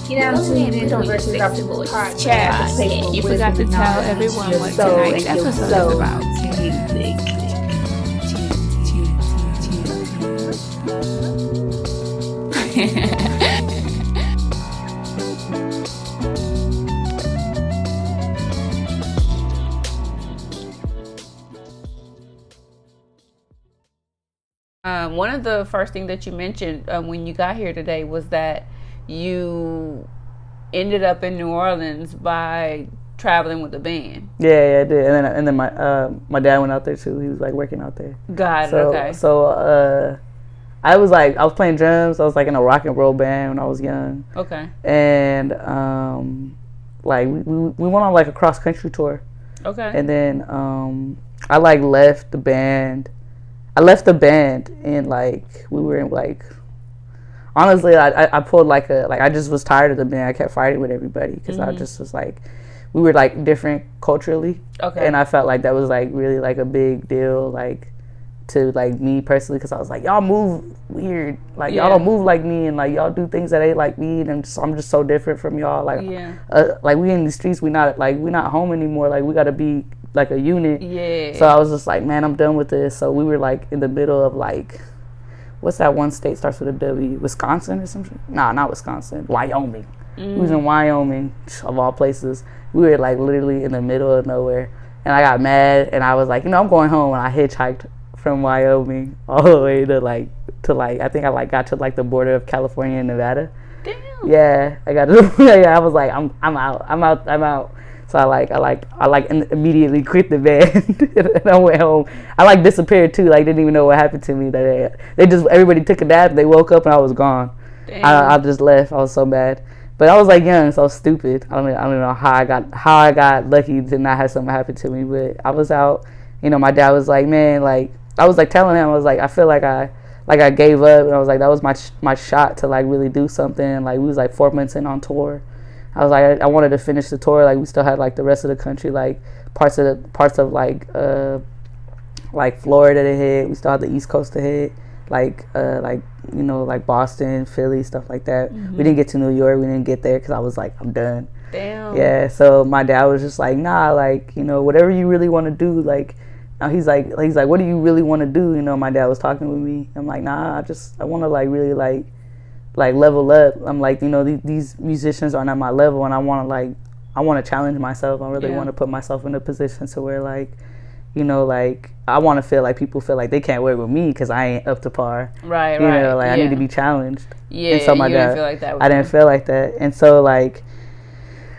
Get down to it versus our podcast. You forgot to tell everyone what tonight's episode is about. One of the first things that you mentioned when you got here today was that you ended up in New Orleans by traveling with a band. Yeah, I did. And then my dad went out there too. He was like working out there. Got it. Okay. So I was playing drums. I was like in a rock and roll band when I was young. Okay. And like we went on like a cross country tour. Okay. And then I like left the band. I left the band and like we were in like, honestly I pulled like I just was tired of the band. I kept fighting with everybody because I just was like, we were like different culturally. Okay. And I felt like that was like really like a big deal like to like me personally, because I was like, y'all move weird, like y'all don't move like me, and like y'all do things that ain't like me, and I'm just so different from y'all. Like like we in the streets, we not home anymore. Like we gotta be like a unit. Yeah. So I was just like, man, I'm done with this. So we were like in the middle of like, what's that one state starts with a W? Wisconsin or something? Nah, not Wisconsin. Wyoming. We was in Wyoming, of all places. We were like literally in the middle of nowhere, and I got mad, and I was like, I'm going home. And I hitchhiked from Wyoming all the way to I think I like got to like the border of California and Nevada. Damn. Yeah, I got to. Yeah, I was like, I'm out. So I immediately quit the band and I went home. I like disappeared too. Like didn't even know what happened to me. They just everybody took a nap. They woke up and I was gone. I just left. I was so mad. But I was like young, so stupid. I don't know how I got lucky to not have something happen to me. But I was out. My dad was like, man, like I was like telling him, I was like, I feel like I gave up, and I was like, that was my shot to like really do something. Like we was like 4 months in on tour. I was like, I wanted to finish the tour. Like we still had like the rest of the country, like parts of like Florida to hit. We still had the East Coast to hit, like Boston, Philly, stuff like that. We didn't get to New York. We didn't get there because I was like, I'm done. Damn. Yeah. So my dad was just like, nah, like whatever you really want to do, like. He's like, what do you really want to do? My dad was talking with me. I'm like, nah, I want to like really like level up. I'm like, these musicians aren't at my level, and I want to challenge myself. I really want to put myself in a position to where like, like I want to feel like people feel like they can't work with me because I ain't up to par. Right. I need to be challenged. Yeah. And so my dad, didn't feel like that. I didn't feel like that, and so like.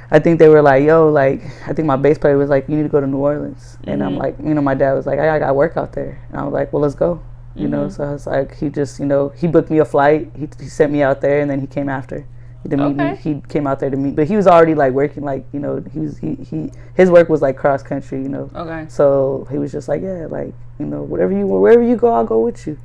I think they were like, yo, like, I think my bass player was like, you need to go to New Orleans. And I'm like, my dad was like, I got work out there. And I was like, well, let's go. So I was like, he just, he booked me a flight. He sent me out there, and then he came after to meet me. He came out there to meet, but he was already like working, like, his work was like cross country, Okay. So he was just like, yeah, like, wherever you go, I'll go with you.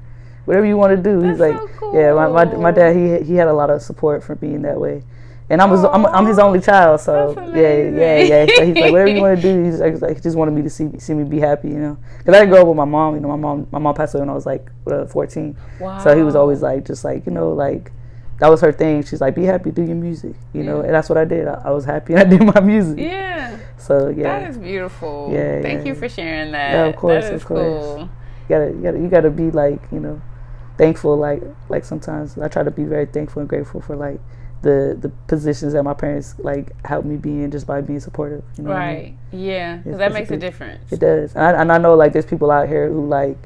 Whatever you want to do. That's He's like, so cool. Yeah, my dad, he had a lot of support for being that way. And I'm his only child, so yeah. So he's like, whatever you want to do. He's like, he just wanted me to see me be happy, Because I didn't grow up with my mom. My mom passed away when I was like 14. Wow. So he was always like, just like, like that was her thing. She's like, be happy, do your music, and that's what I did. I was happy and I did my music. Yeah. So yeah. That is beautiful. Yeah. Thank you for sharing that. Yeah, of course, that is of course. Cool. You gotta be like, thankful. Like sometimes I try to be very thankful and grateful for like. The positions that my parents like helped me be in just by being supportive. Right. What I mean? Yeah. Because that makes a difference. It does. And I know like there's people out here who like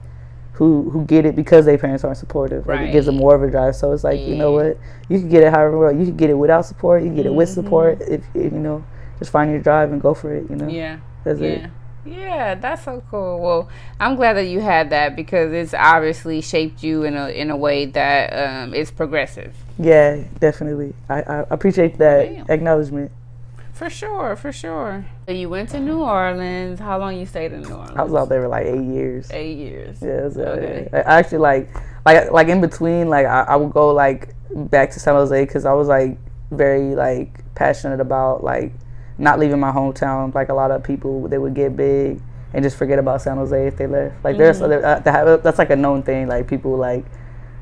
who get it because their parents aren't supportive. Like it gives them more of a drive. So it's like, you know what? You can get it however you can get it without support, you can get it with support. If just find your drive and go for it, Yeah. That's it. Yeah, that's so cool. Well, I'm glad that you had that because it's obviously shaped you in a way that is progressive. Yeah, definitely. I appreciate that acknowledgement. For sure. So you went to New Orleans. How long you stayed in New Orleans? I was out there for like 8 years. 8 years. Yeah. Okay. I actually like in between, like I would go like back to San Jose because I was like very like passionate about like not leaving my hometown. Like a lot of people, they would get big and just forget about San Jose if they left. Like that's like a known thing. Like people like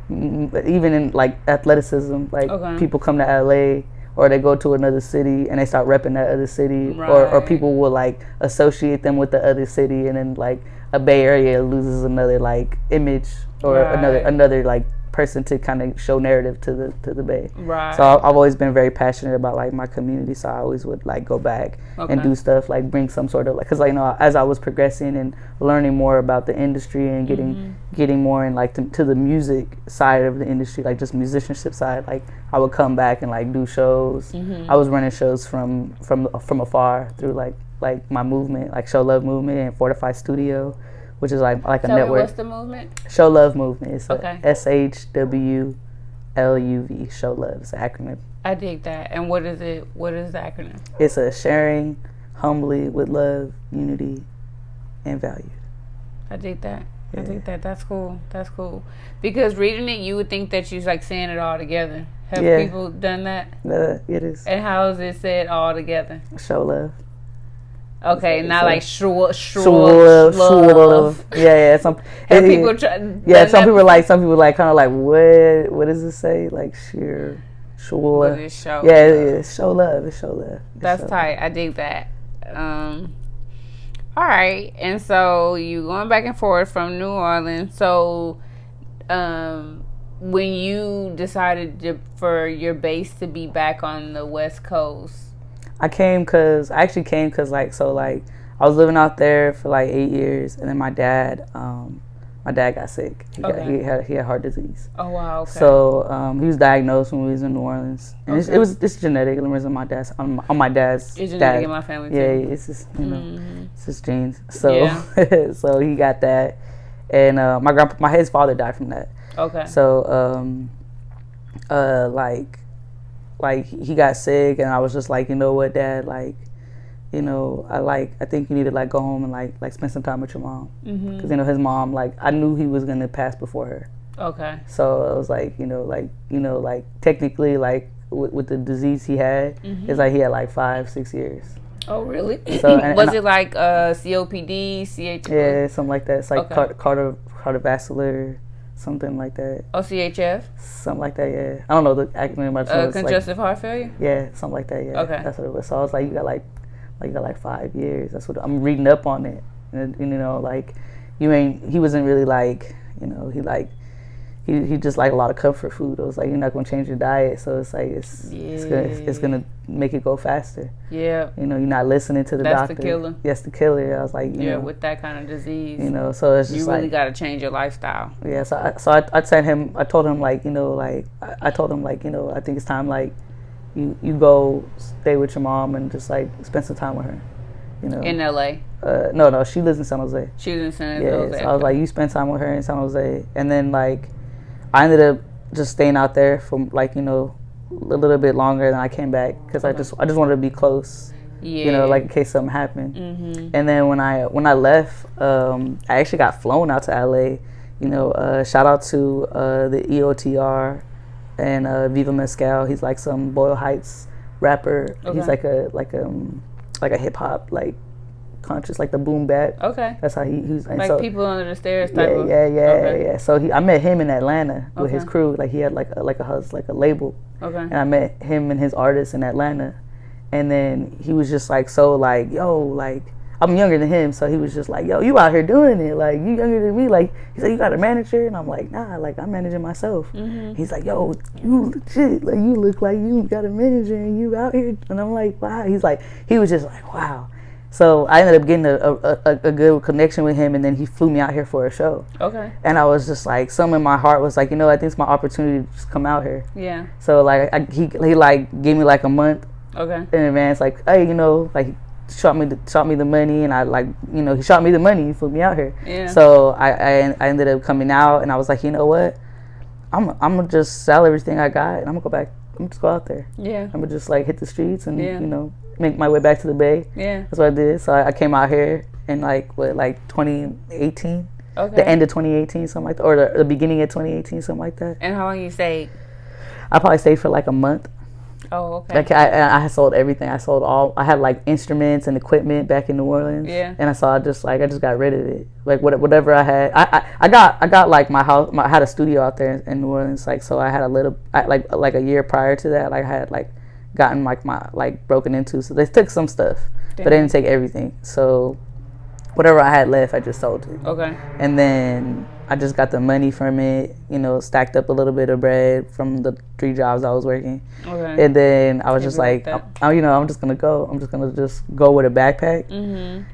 even in like athleticism, like people come to LA or they go to another city and they start repping that other city, or people will like associate them with the other city, and then like a Bay Area loses another like image or another like person to kind of show narrative to the Bay. Right. So I've always been very passionate about like my community. So I always would like go back and do stuff like bring some sort of like, because like, you know, as I was progressing and learning more about the industry and getting more in like to the music side of the industry, like just musicianship side, like I would come back and like do shows. I was running shows from afar through like my movement, like Show Love Movement and Fortify Studio, which is like a network. What's the movement? Show Love Movement. It's SHWLUV. Show Love. It's an acronym. I dig that. And what is it? What is the acronym? It's a sharing humbly with love, unity, and value. I dig that. Yeah. I think that's cool. That's cool. Because reading it, you would think that you're like saying it all together. Have people done that? It is. And how is it said all together? Show love. Okay, not like sure. Yeah. Some people try. Yeah, some people like kind of like what does it say? Like sure. But it's show. Yeah, it's show love. It's show love. That's tight. I dig that. All right, and so you going back and forth from New Orleans. So, when you decided for your base to be back on the West Coast. I actually came because I was living out there for like 8 years, and then my dad got sick. He had heart disease. Oh wow! Okay. So he was diagnosed when we was in New Orleans, and it's genetic. It was on my dad's It's genetic in my family too. Yeah, it's just it's just genes. So so he got that, and his father died from that. Okay. So like he got sick, and I was just like, you know what, Dad, like, you know, I think you need to like go home and like spend some time with your mom, because you know his mom, like I knew he was gonna pass before her. Okay. So I was like, like technically like with the disease he had, it's like he had like 5-6 years. Oh really? So was it like COPD, CHF? Yeah, something like that. It's like cardiovascular. Something like that. Oh, CHF? Something like that, yeah. I don't know the acronym. Congestive heart failure? Yeah, something like that, yeah. Okay. That's what it was. So I was like, you got like 5 years. That's what I'm reading up on it. And you know, like, he wasn't really like, you know, he just like a lot of comfort food. It was like, you're not going to change your diet. So it's like, it's going to make it go faster. Yeah. You know, you're not listening to the doctor. That's the killer. Yes, the killer. I was like, you know. With that kind of disease. You know, so it's just you really got to change your lifestyle. Yeah, so I told him like, you know, like, I told him like, you know, I think it's time like you go stay with your mom and just like spend some time with her. You know. In LA? No, she lives in San Jose. She lives in San Jose. Yeah, so I was like, you spend time with her in San Jose. And then like, I ended up just staying out there for like, you know, a little bit longer than I came back, because I just wanted to be close. Yeah. You know, like in case something happened. And then when I left, I actually got flown out to LA. You know, shout out to the EOTR and Viva Mezcal. He's like some Boyle Heights rapper. Okay. He's like a hip hop like conscious, like the boom bap. Okay. That's how he's like so, people under the stairs type of. Yeah. So I met him in Atlanta with his crew. Like he had like a label. Okay. And I met him and his artists in Atlanta, and then he was just like, so like, yo, like I'm younger than him, so he was just like, yo, you out here doing it, like you younger than me, like he's like, you got a manager? And I'm like, nah, like I'm managing myself. He's like, yo, you legit, like you look like you got a manager and you out here. And I'm like, wow. He was just like, wow. So I ended up getting a good connection with him, and then he flew me out here for a show. Okay. And I was just like, something in my heart was like, you know, I think it's my opportunity to just come out here. Yeah. So like he like gave me like a month. Okay. In advance, like, hey, you know, like shot me the money, and I like, you know, he shot me the money, he flew me out here. Yeah. So I ended up coming out, and I was like, you know what, I'm gonna just sell everything I got, and I'm gonna go back. I'm just go out there. Yeah. I'm gonna just like hit the streets and you know, make my way back to the Bay. Yeah. That's what I did. So I came out here in like 2018. Okay. The end of 2018, something like that, or the beginning of 2018, something like that. And how long you stayed? I probably stayed for like a month. Oh, okay. Like I had sold everything. I had like instruments and equipment back in New Orleans. Yeah. And I just got rid of it. Like whatever I had, I got like my house. I had a studio out there in New Orleans. Like, so I had like a year prior to that, like I had like gotten like my like broken into. So they took some stuff, but they didn't take everything. So whatever I had left, I just sold it. Okay. And then I just got the money from it, you know, stacked up a little bit of bread from the 3 jobs I was working. Okay. And then I was just like, I'm just going to go. I'm just going to just go with a backpack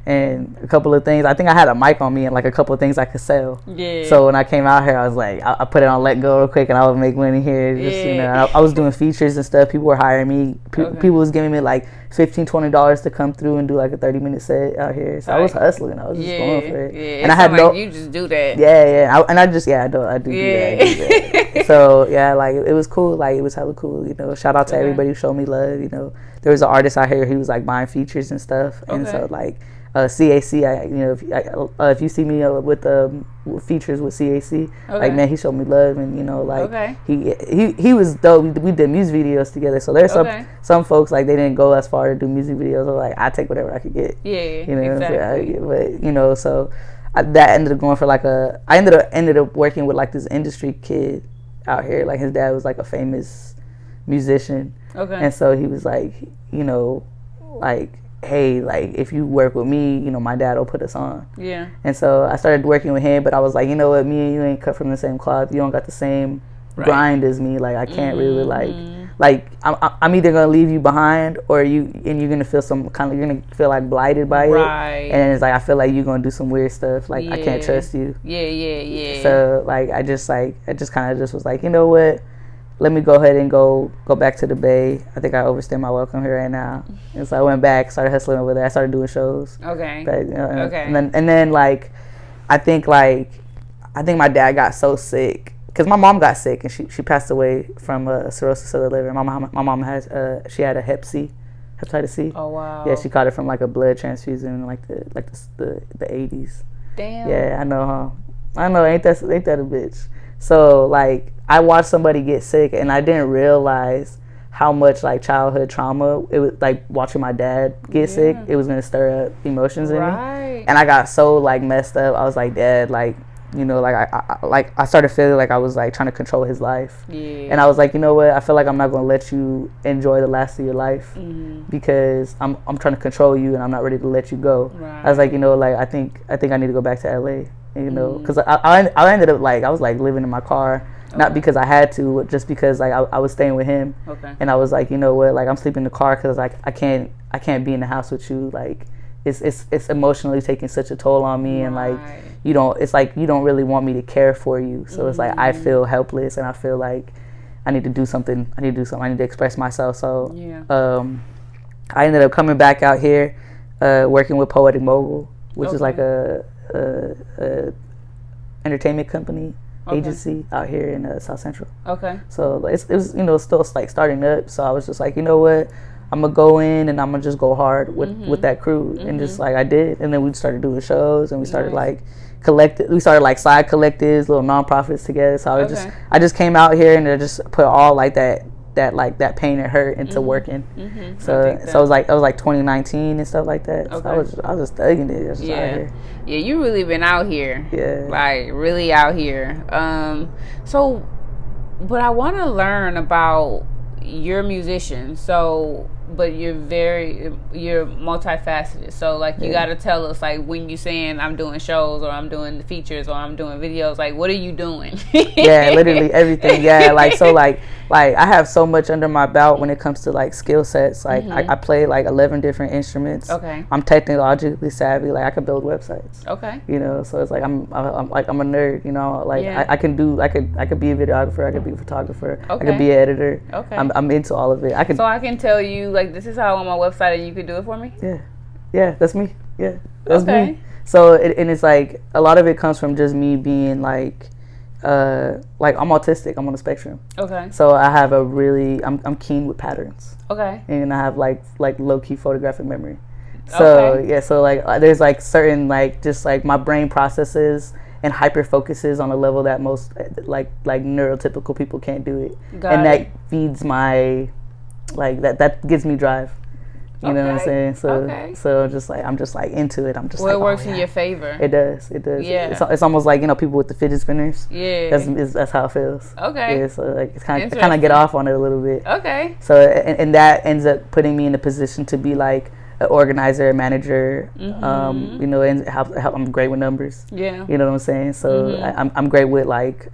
and a couple of things. I think I had a mic on me and like a couple of things I could sell. Yeah. So when I came out here, I was like, I put it on Let Go real quick and I would make money here. Just, you know, I was doing features and stuff. People were hiring me. People was giving me like $15, $20 to come through and do like a 30-minute set out here. So I was hustling. I was just going for it. Yeah. And I had like you just do that. Yeah. I do that. So yeah, like it was cool. Like it was hella cool. You know, shout out to everybody who showed me love. You know, there was an artist out here. He was like buying features and stuff. And so like CAC, if you see me with features with CAC, like man, he showed me love, and you know, like he was dope. We did music videos together. So there's some folks like they didn't go as far to do music videos. Or like I take whatever I could get. Yeah, you know, exactly. But you know, so that ended up going for like I ended up working with like this industry kid out here. Like his dad was like a famous musician. Okay. And so he was like, you know, like, hey, like if you work with me, you know, my dad will put us on. Yeah. And so I started working with him, but I was like, you know what, me and you ain't cut from the same cloth. You don't got the same grind as me. Like I can't really like I'm either gonna leave you behind or you're gonna feel you're gonna feel like blighted by it. And it's like I feel like you're gonna do some weird stuff. Like I can't trust you. Yeah. So like I just kind of just was like, you know what? Let me go ahead and go back to the Bay. I think I overstayed my welcome here right now. And so I went back, started hustling over there. I started doing shows. Okay. But, you know, and then like I think my dad got so sick because my mom got sick and she passed away from cirrhosis of the liver. My mom has she had a hepatitis C. Oh wow. Yeah, she caught it from like a blood transfusion in like the 80s. Damn. Yeah, I know, huh? I know, ain't that a bitch? So like I watched somebody get sick and I didn't realize how much like childhood trauma it was, like watching my dad get sick, it was gonna stir up emotions in me. And I got so like messed up. I was like, Dad, like, you know, like I started feeling like I was like trying to control his life. Yeah. And I was like, you know what, I feel like I'm not gonna let you enjoy the last of your life because I'm trying to control you and I'm not ready to let you go. Right. I was like, you know, like I think I need to go back to LA. You know, because I ended up like I was like living in my car, not because I had to, but just because like I was staying with him. Okay. And I was like, you know what, like I'm sleeping in the car because like I can't be in the house with you. Like it's emotionally taking such a toll on me, and like it's like you don't really want me to care for you. So it's like I feel helpless and I feel like I need to do something. I need to express myself. So I ended up coming back out here, working with Poetic Mogul, which is like a entertainment company agency out here in South Central. Okay. So it was you know still like starting up. So I was just like, you know what, I'm gonna go in and I'm gonna just go hard with that crew, and just like I did, and then we started doing shows and we started like we started like side collectives, little nonprofits together. So I just came out here and I just put all like that pain and hurt into working. So it was like 2019 and stuff like that. Okay. So I was just thugging it. Just out here. Yeah, you really been out here. Yeah. Like really out here. So but I want to learn about you're a musician, but you're multifaceted. So like you got to tell us like when you saying I'm doing shows or I'm doing features or I'm doing videos, like what are you doing? Yeah, literally everything. Yeah, like so like I have so much under my belt when it comes to like skill sets. Like I play like 11 different instruments. Okay. I'm technologically savvy. Like I can build websites. Okay. You know, so it's like I'm a nerd. You know, like I could be a videographer. I could be a photographer. Okay. I could be an editor. Okay. I'm into all of it. So I can tell you like this is how on my website and you could do it for me. Yeah, that's me. Yeah, that's me. So and it's like a lot of it comes from just me being like I'm autistic. I'm on the spectrum. Okay. So I have I'm keen with patterns. Okay. And I have like low key photographic memory. So so like there's like certain like just like my brain processes and hyper focuses on a level that most like neurotypical people can't do it. That feeds my like that gives me drive. You know what I'm saying? So Okay. so just like I'm just like into it. I'm just Well, like, it works oh, in yeah. your favor. It does. Yeah. It's almost like, you know, people with the fidget spinners. Yeah. That's how it feels. Okay. Yeah. So like it's kind of Interesting. get off on it a little bit. Okay. So and that ends up putting me in a position to be like an organizer, a manager. You know, and help. I'm great with numbers. Yeah. You know what I'm saying? So I'm great with like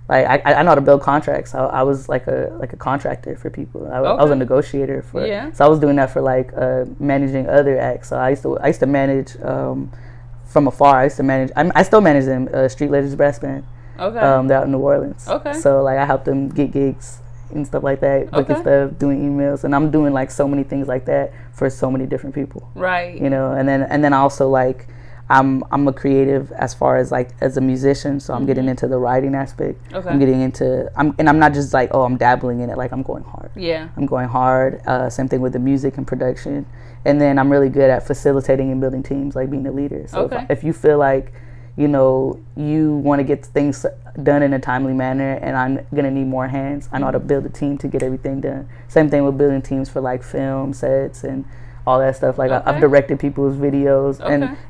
I know how to build contracts. I was like a contractor for people. I was a negotiator for. Yeah. So I was doing that for like managing other acts. So I used to manage from afar. I used to manage. I still manage them. Street Legends Brass Band. Okay. They're out in New Orleans. Okay. So like I help them get gigs and stuff like that, booking stuff, doing emails, and I'm doing like so many things like that for so many different people. Right. You know, and then also like I'm a creative as far as like as a musician, so I'm getting into the writing aspect. Okay. I'm getting into I'm not just like, oh, I'm dabbling in it. Like I'm going hard. Yeah. I'm going hard. Same thing with the music and production, and then I'm really good at facilitating and building teams, like being a leader. So if you feel like, you know, you want to get things done in a timely manner and I'm gonna need more hands, I know how to build a team to get everything done. Same thing with building teams for like film sets and all that stuff. Like I've directed people's videos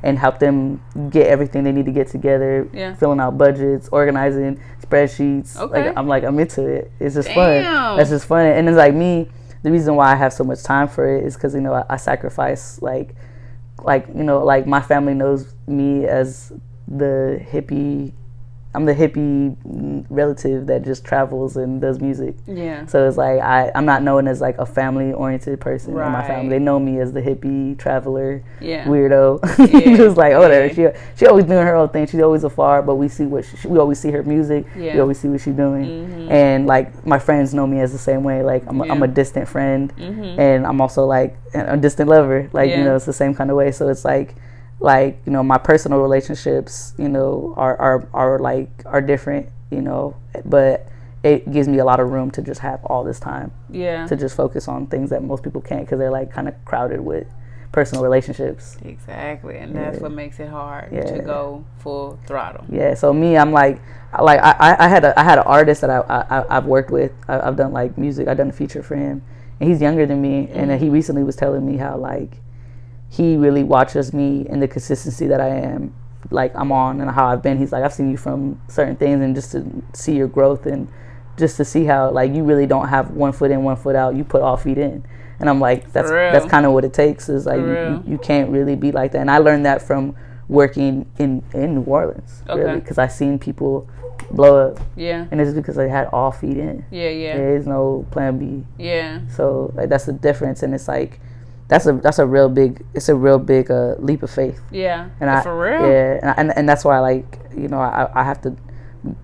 and helped them get everything they need to get together, filling out budgets, organizing spreadsheets. Like I'm into it. It's just fun. It's just fun. And it's like me, the reason why I have so much time for it is because, you know, I sacrifice like you know, like my family knows me as the hippie. I'm the hippie relative that just travels and does music. Yeah. So it's like I'm not known as like a family oriented person in my family. They know me as the hippie traveler, weirdo. Just like, oh, there she always doing her own thing. She's always afar, but we see we always see her music. We always see what she's doing. And like my friends know me as the same way. Like I'm a distant friend, and I'm also like a distant lover. Like you know, it's the same kind of way. So it's like you know, my personal relationships, you know, are different, you know, but it gives me a lot of room to just have all this time to just focus on things that most people can't, because they're like kind of crowded with personal relationships. Exactly. And that's what makes it hard to go full throttle. So me, I'm like I had an artist that I've worked with. I've done like music. I've done a feature for him, and he's younger than me, and he recently was telling me how like he really watches me and the consistency that I am, like I'm on, and how I've been. He's like, I've seen you from certain things, and just to see your growth and just to see how like you really don't have one foot in, one foot out. You put all feet in. And I'm like, that's kind of what it takes. Is like you can't really be like that. And I learned that from working in New Orleans, really, because I seen people blow up. Yeah. And it's because they had all feet in. Yeah. There's no plan B. Yeah. So like, that's the difference, and it's like that's a real big leap of faith. Yeah. And for real. Yeah. And that's why, like, you know, I have to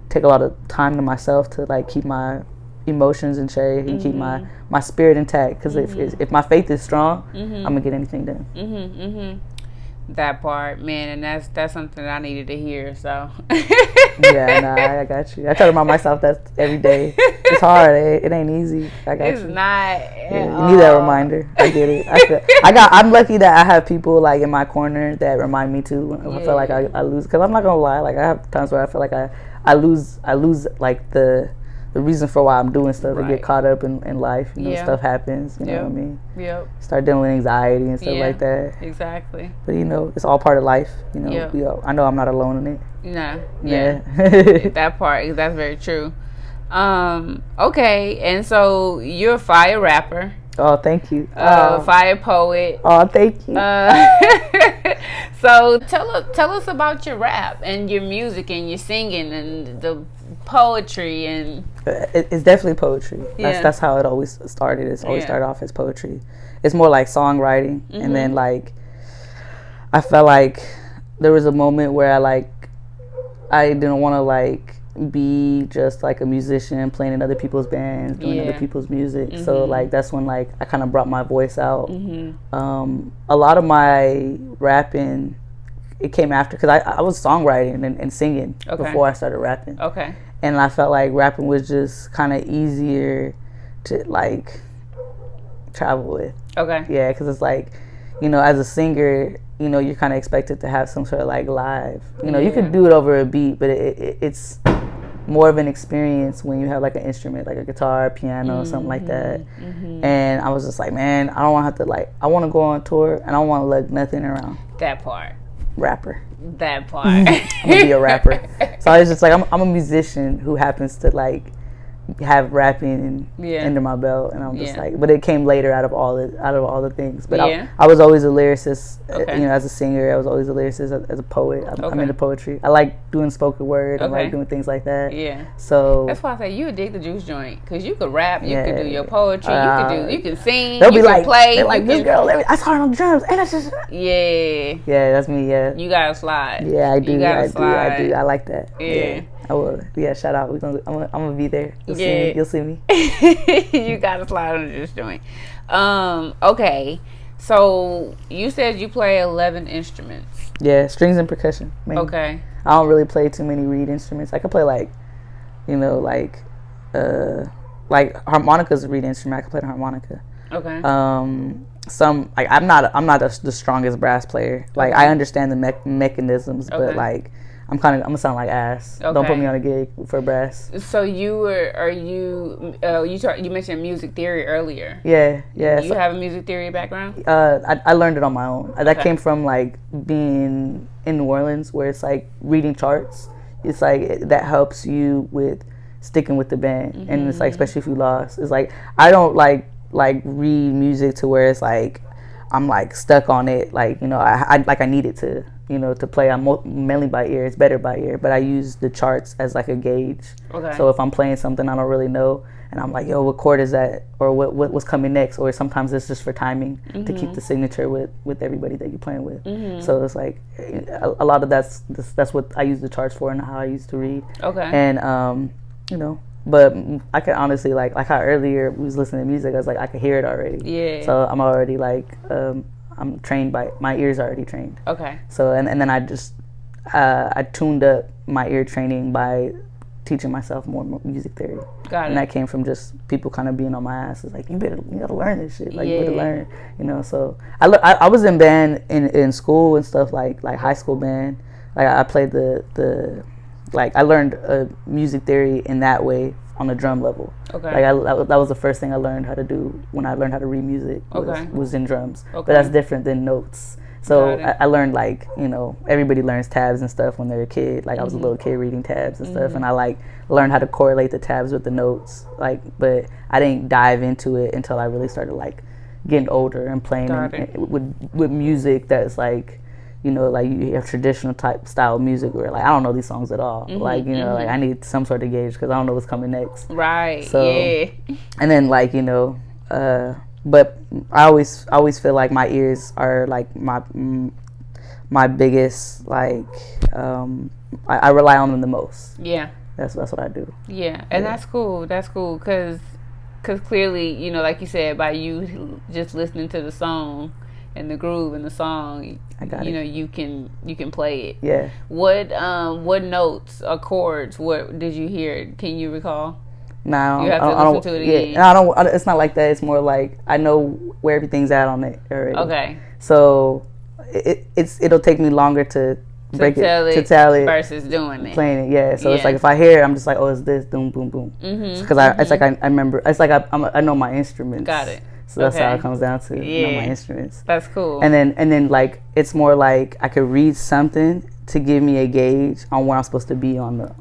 take a lot of time to myself to like keep my emotions in check and keep my spirit intact, because if my faith is strong, I'm gonna get anything done. That part, man, and that's something that I needed to hear. So I got you. I try to remind myself that every day. It's hard. It ain't easy. I got it's you. Not. You need that reminder. I get it. I'm lucky that I have people like in my corner that remind me too. I feel like I lose, because I'm not gonna lie. Like I have times where I feel like I lose like the reason for why I'm doing stuff. I get caught up in life. You know, stuff happens. You know what I mean? Yep. Start dealing with anxiety and stuff like that. Exactly. But you know, it's all part of life. You know, I know I'm not alone in it. No. Yeah. That part. That's very true. Okay, and so you're a fire rapper. Oh, thank you. Fire poet. Oh, thank you. So tell us about your rap and your music and your singing and the poetry and. It's definitely poetry. That's how it always started. It's always started off as poetry. It's more like songwriting, and then like I felt like there was a moment where I didn't want to like be just like a musician playing in other people's bands, doing other people's music. So like that's when like I kind of brought my voice out. A lot of my rapping, it came after, because I was songwriting and singing before I started rapping. Okay. And I felt like rapping was just kind of easier to like travel with. Okay. Yeah, because it's like, you know, as a singer, you know, you're kind of expected to have some sort of like live. You know, you could do it over a beat, but it's more of an experience when you have like an instrument, like a guitar, piano, something like that. And I was just like, man, I don't want to have to like. I want to go on tour, and I don't want to lug nothing around. That part. Rapper. That part. I'm gonna be a rapper. So I was just like, I'm a musician who happens to like have rapping under my belt, and I'm just like, but it came later out of all the things. But I was always a lyricist, you know, as a singer. I was always a lyricist as a poet. I'm into poetry. I like doing spoken word. I like doing things like that. Yeah. So that's why I say you a dig the juice joint, because you could rap, you could do your poetry, you can sing, they'll you be can like, play. They're like, this girl, I saw her on drums, and that's just yeah, that's me. Yeah, you gotta slide. Yeah, I do. I do. I like that. Yeah. I will. Yeah, shout out. I'm gonna be there. You'll see me. You gotta slide on this joint. Okay. So you said you play 11 instruments. Yeah, strings and percussion. Mainly. Okay. I don't really play too many reed instruments. I can play like harmonica's a reed instrument. I can play the harmonica. Okay. Some like I'm not the strongest brass player. Like I understand the mechanisms, but like I'm gonna sound like ass. Okay. Don't put me on a gig for brass. So you mentioned music theory earlier. Yeah. Do you have a music theory background? I learned it on my own. That came from like being in New Orleans, where it's like reading charts. It's like that helps you with sticking with the band, and it's like especially if you lost. It's like I don't like read music to where it's like I'm like stuck on it. Like, you know, I need it to, you know, to play. I'm mainly by ear. It's better by ear, but I use the charts as like a gauge. Okay. So if I'm playing something I don't really know, and I'm like, yo, what chord is that, or what's coming next, or sometimes it's just for timing to keep the signature with everybody that you're playing with. So it's like a lot of that's what I use the charts for, and how I used to read. Okay. And you know. But I can honestly like how earlier we was listening to music, I was like, I could hear it already. Yeah. So I'm already like I'm trained by my ears already trained. Okay. So and then I just I tuned up my ear training by teaching myself more music theory. Got it. And that came from just people kind of being on my ass. It's like you gotta learn this shit. Like you gotta learn, you know. So I was in band in school and stuff, like high school band. Like I played the like I learned music theory in that way on the drum level. Okay. Like that was the first thing I learned how to do when I learned how to read music. Was in drums. Okay. But that's different than notes. So I learned, like, you know, everybody learns tabs and stuff when they're a kid. Like I was a little kid reading tabs and stuff, and I like learned how to correlate the tabs with the notes. Like, but I didn't dive into it until I really started like getting older and playing with music that's like, you know, like you have traditional type style music where like I don't know these songs at all. Like, you know, like I need some sort of gauge because I don't know what's coming next. Right. So, and then like, you know, but I always feel like my ears are like my biggest, like I rely on them the most. Yeah. That's what I do. Yeah, and that's cool. That's cool because clearly, you know, like you said, by you just listening to the song and the groove in the song, you know, you can play it. Yeah. What notes or chords? What did you hear? Can you recall? No, you have to listen to it again. Yeah, I don't. It's not like that. It's more like I know where everything's at on it already. Okay. So it'll take me longer to break to tell it versus doing it, playing it. Yeah. So it's like if I hear it, I'm just like, oh, it's this, boom, boom, boom. Because it's like I remember. It's like I know my instruments. Got it. So that's how it comes down to. You know my instruments. That's cool. And then like it's more like I could read something to give me a gauge on where I'm supposed to be on the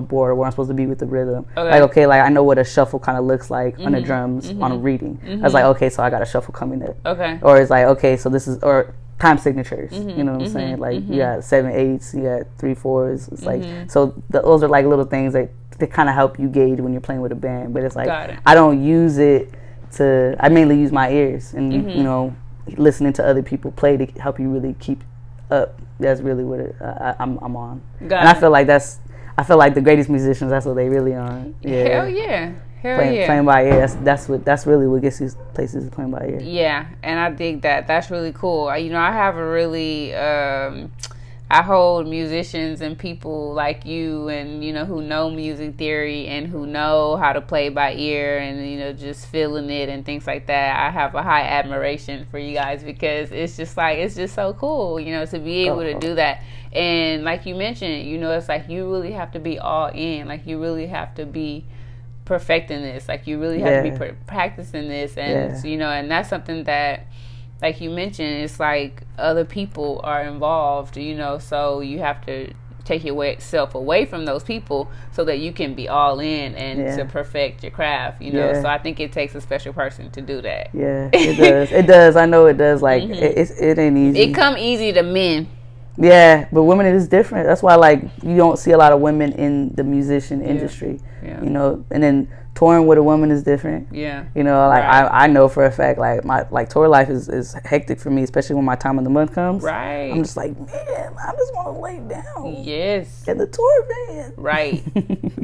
board, where I'm supposed to be with the rhythm. Okay. Like I know what a shuffle kind of looks like on the drums on a reading. I was like, okay, so I got a shuffle coming up. Okay. Or it's like, okay, so this is, or time signatures. You know what I'm saying? Like you got 7/8, you got 3/4. It's like, so those are like little things that kind of help you gauge when you're playing with a band. But it's like I don't use it to. I mainly use my ears and you know, listening to other people play to help you really keep up. That's really what I'm on. And I feel like the greatest musicians, that's what they really on. Yeah. Hell yeah. Playing by ear. That's really what gets these places, playing by ear. Yeah, and I dig that. That's really cool. You know, I have a really I hold musicians and people like you and, you know, who know music theory and who know how to play by ear and, you know, just feeling it and things like that. I have a high admiration for you guys because it's just like, it's just so cool, you know, to be able to do that. And like you mentioned, you know, it's like you really have to be all in. Like you really have to be perfecting this. Like you really have to be practicing this. And, you know, and that's something that, like you mentioned, it's like other people are involved, you know, so you have to take yourself away from those people so that you can be all in and to perfect your craft, you know. So I think it takes a special person to do that. Yeah, it does. It does. I know it does. Like, it ain't easy. It come easy to men. Yeah, but women, it is different. That's why, like, you don't see a lot of women in the musician industry, you know, and then touring with a woman is different. Yeah. You know, like, I know for a fact, like, my tour life is hectic for me, especially when my time of the month comes. Right. I'm just like, man, I just want to lay down. Yes. Get the tour van. Right.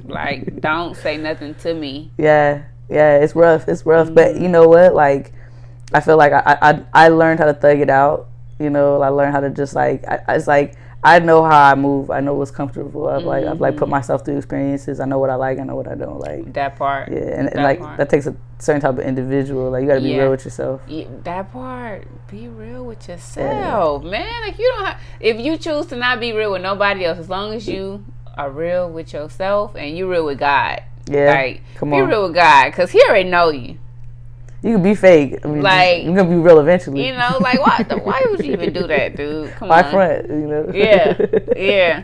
Like, don't say nothing to me. Yeah. Yeah, it's rough. It's rough. But you know what? Like, I feel like I learned how to thug it out. You know, I learned how to just like, it's like, I know how I move. I know what's comfortable. I've put myself through experiences. I know what I like. I know what I don't like. That part. Yeah, and like part. That takes a certain type of individual. Like you got to be real with yourself. Yeah, that part. Be real with yourself, man. Like you don't have. If you choose to not be real with nobody else, as long as you are real with yourself and you real with God. Yeah. Like be real with God, because He already know you. You can be fake. I mean, like you're gonna be real eventually. You know, like why would you even do that, dude? Come on. Front, you know. Yeah.